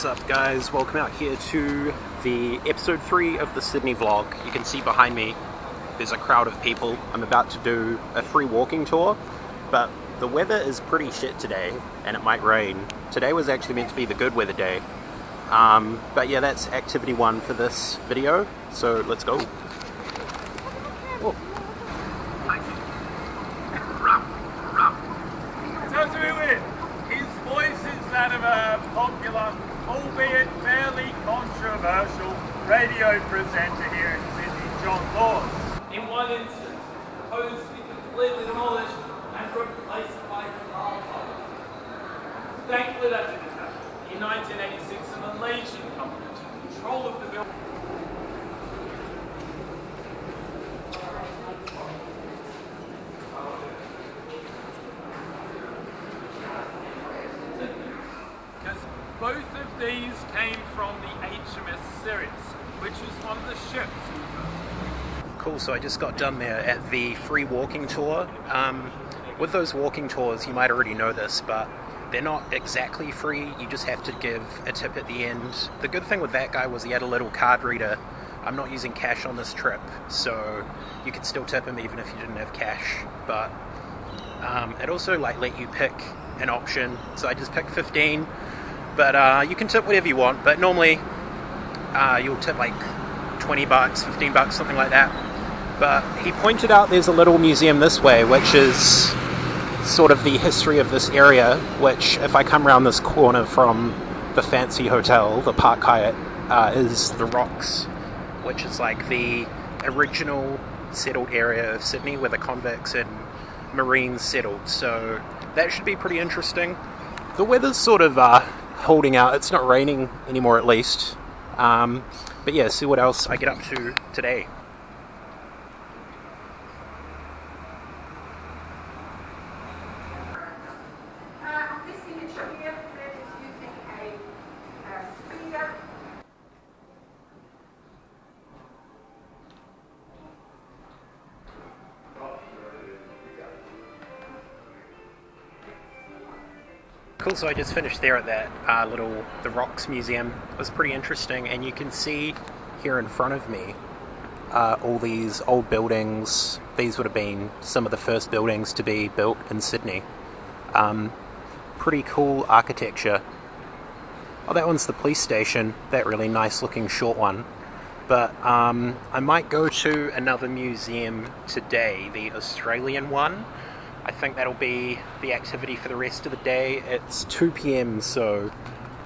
What's up guys, welcome out here to the episode 3 of the Sydney vlog. You can see behind me there's a crowd of people. I'm about to do a free walking tour, but the weather is pretty shit today and it might rain. Today was actually meant to be the good weather day. But yeah, that's activity 1 for this video, so let's go. Oh. His voice is that of a popular, albeit fairly controversial, radio presenter here in Sydney, John Laws. In one instance, proposed to be completely demolished and replaced by car parks. Thankfully that didn't happen. In 1986, a Malaysian company took control of the building. Both of these came from the HMS Sirius, which was one of the ships. Cool, so I just got done there at the free walking tour. With those walking tours, you might already know this, but they're not exactly free. You just have to give a tip at the end. The good thing with that guy was he had a little card reader. I'm not using cash on this trip, so you could still tip him even if you didn't have cash. But it also let you pick an option, so I just picked 15. But you can tip whatever you want, but normally you'll tip like 20 bucks, 15 bucks, something like that. But he pointed out there's a little museum this way, which is sort of the history of this area, which if I come around this corner from the fancy hotel, the Park Hyatt, is the Rocks, which is like the original settled area of Sydney where the convicts and Marines settled. So that should be pretty interesting. The weather's sort of holding out. It's not raining anymore at least. But yeah, see what else I get up to today. Cool, so I just finished there at that the Rocks Museum. It was pretty interesting, and you can see here in front of me all these old buildings. These would have been some of the first buildings to be built in Sydney. Pretty cool architecture. Oh, that one's the police station, that really nice looking short one. But I might go to another museum today, the Australian one. I think that'll be the activity for the rest of the day. It's 2 PM, so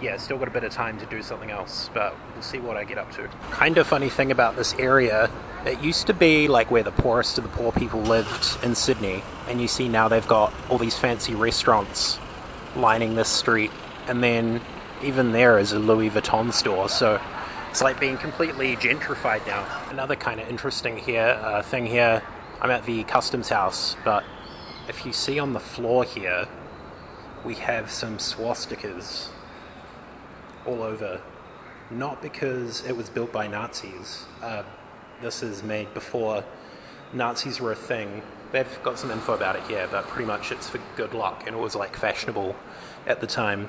yeah, still got a bit of time to do something else, but we'll see what I get up to. Kind of funny thing about this area, it used to be like where the poorest of the poor people lived in Sydney, and you see now they've got all these fancy restaurants lining this street, and then even there is a Louis Vuitton store, so it's like being completely gentrified now. Another kind of interesting thing here, I'm at the customs house, but if you see on the floor here, we have some swastikas all over. Not because it was built by Nazis. This is made before Nazis were a thing. They've got some info about it here, but pretty much it's for good luck, and it was like fashionable at the time.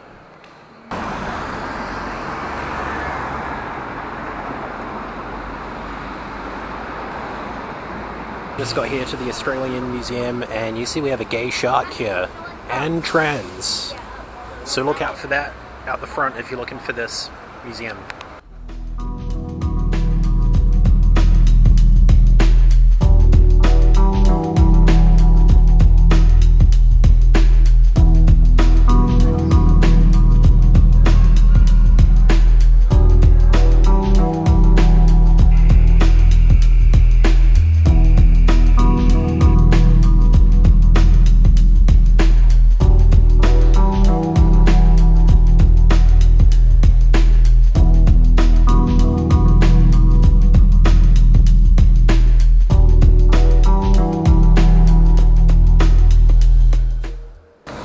Just got here to the Australian Museum, and you see we have a gay shark here, and trans. So look out for that out the front if you're looking for this museum.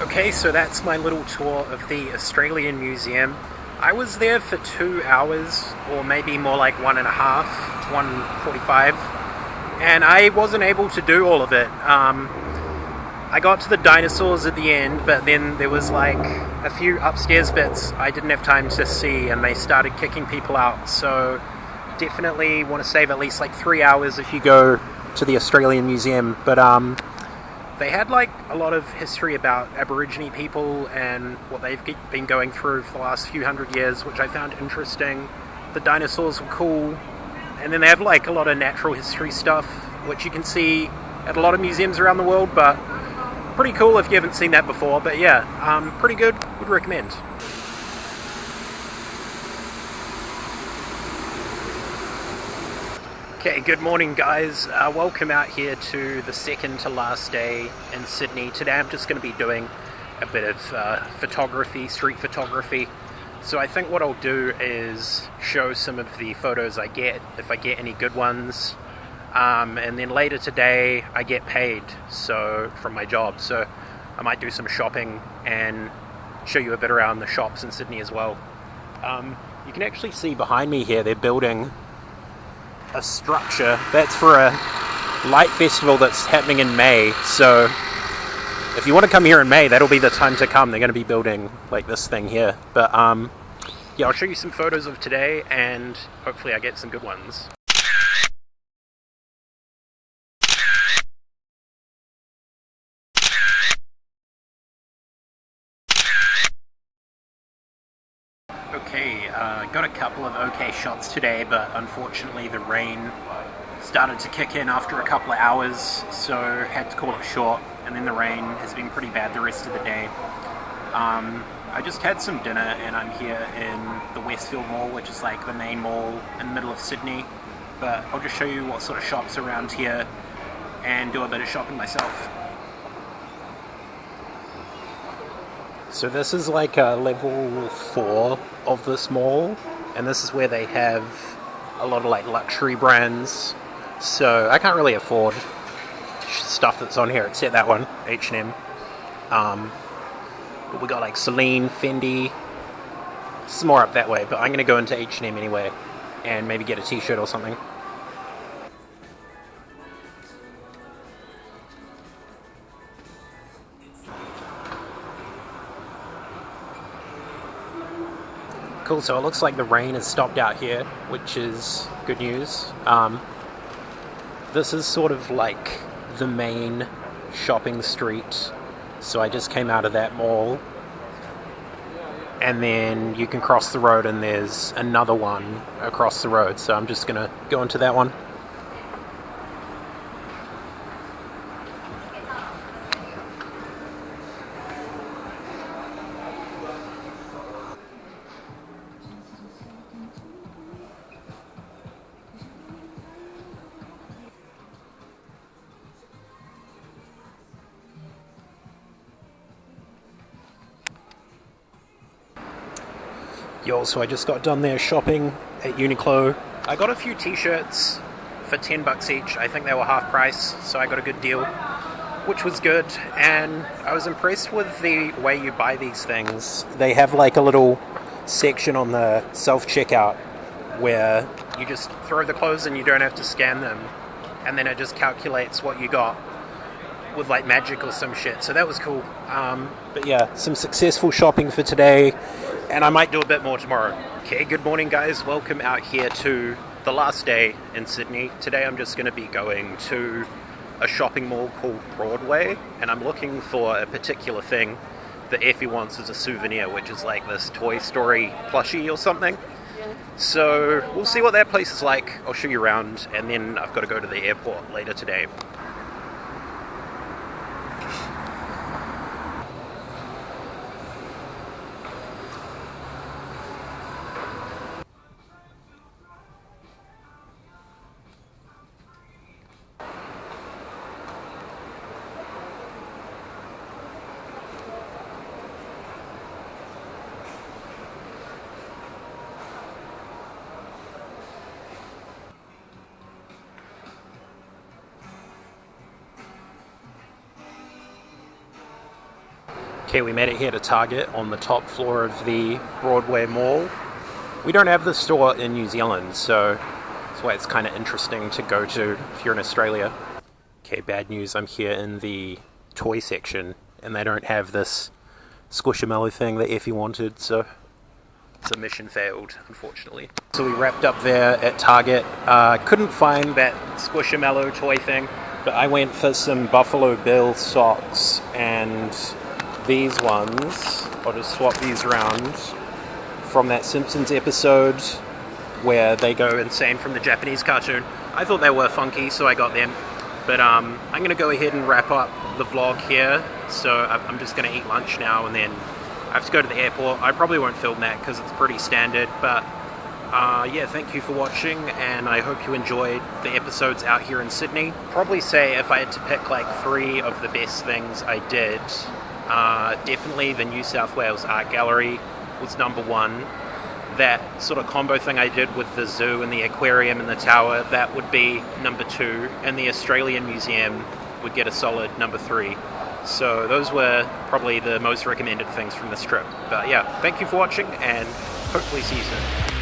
Okay, so that's my little tour of the Australian Museum. I was there for 2 hours, or maybe more like 1.5, 1:45, and I wasn't able to do all of it. I got to the dinosaurs at the end, but then there was like a few upstairs bits I didn't have time to see, and they started kicking people out. So definitely want to save at least like 3 hours if you go to the Australian Museum. But they had like a lot of history about Aborigine people and what they've been going through for the last few hundred years, which I found interesting. The dinosaurs were cool, and then they have like a lot of natural history stuff, which you can see at a lot of museums around the world, but pretty cool if you haven't seen that before. But yeah, pretty good, would recommend. Okay, good morning guys, welcome out here to the second to last day in Sydney. Today I'm just going to be doing a bit of photography, street photography. So I think what I'll do is show some of the photos I get, if I get any good ones, and then later today I get paid from my job, so I might do some shopping and show you a bit around the shops in Sydney as well. You can actually see behind me here they're building a structure that's for a light festival that's happening in May, so if you want to come here in May, that'll be the time to come. They're going to be building like this thing here. But yeah, I'll show you some photos of today and hopefully I get some good ones. Okay, got a couple of okay shots today, but unfortunately the rain started to kick in after a couple of hours, so had to call it short, and then the rain has been pretty bad the rest of the day. I just had some dinner and I'm here in the Westfield Mall, which is like the main mall in the middle of Sydney, but I'll just show you what sort of shops around here and do a bit of shopping myself. So this is like level 4 of this mall, and this is where they have a lot of like luxury brands, so I can't really afford stuff that's on here except that one, H&M. But we got like Celine, Fendi, some more up that way, but I'm going to go into H&M anyway and maybe get a t-shirt or something. Cool, so it looks like the rain has stopped out here, which is good news. This is sort of like the main shopping street, so I just came out of that mall, and then you can cross the road and there's another one across the road, so I'm just gonna go into that one. Yo, so I just got done there shopping at Uniqlo. I got a few t-shirts for 10 bucks each. I think they were half price, so I got a good deal, which was good. And I was impressed with the way you buy these things. They have like a little section on the self-checkout where you just throw the clothes and you don't have to scan them, and then it just calculates what you got with like magic or some shit, so that was cool. But yeah, some successful shopping for today, and I might do a bit more tomorrow. Okay, good morning guys, welcome out here to the last day in Sydney. Today I'm just going to be going to a shopping mall called Broadway, and I'm looking for a particular thing that Effie wants as a souvenir, which is like this Toy Story plushie or something. So we'll see what that place is like. I'll show you around, and then I've got to go to the airport later today. Okay, we made it here to Target on the top floor of the Broadway Mall. We don't have the store in New Zealand, so that's why it's kind of interesting to go to if you're in Australia. Okay, bad news, I'm here in the toy section, and they don't have this Squishamallow thing that Effie wanted, so it's a mission failed, unfortunately. So we wrapped up there at Target. Couldn't find that Squishamallow toy thing, but I went for some Buffalo Bill socks and these ones. I'll just swap these around, from that Simpsons episode where they go insane from the Japanese cartoon. I thought they were funky, so I got them. But I'm going to go ahead and wrap up the vlog here. So I'm just going to eat lunch now, and then I have to go to the airport. I probably won't film that because it's pretty standard. But yeah, thank you for watching, and I hope you enjoyed the episodes out here in Sydney. Probably say if I had to pick like 3 of the best things I did, definitely the New South Wales Art Gallery was number 1. That sort of combo thing I did with the zoo and the aquarium and the tower, that would be number 2, and the Australian Museum would get a solid number 3. So those were probably the most recommended things from this trip. But yeah, thank you for watching, and hopefully see you soon.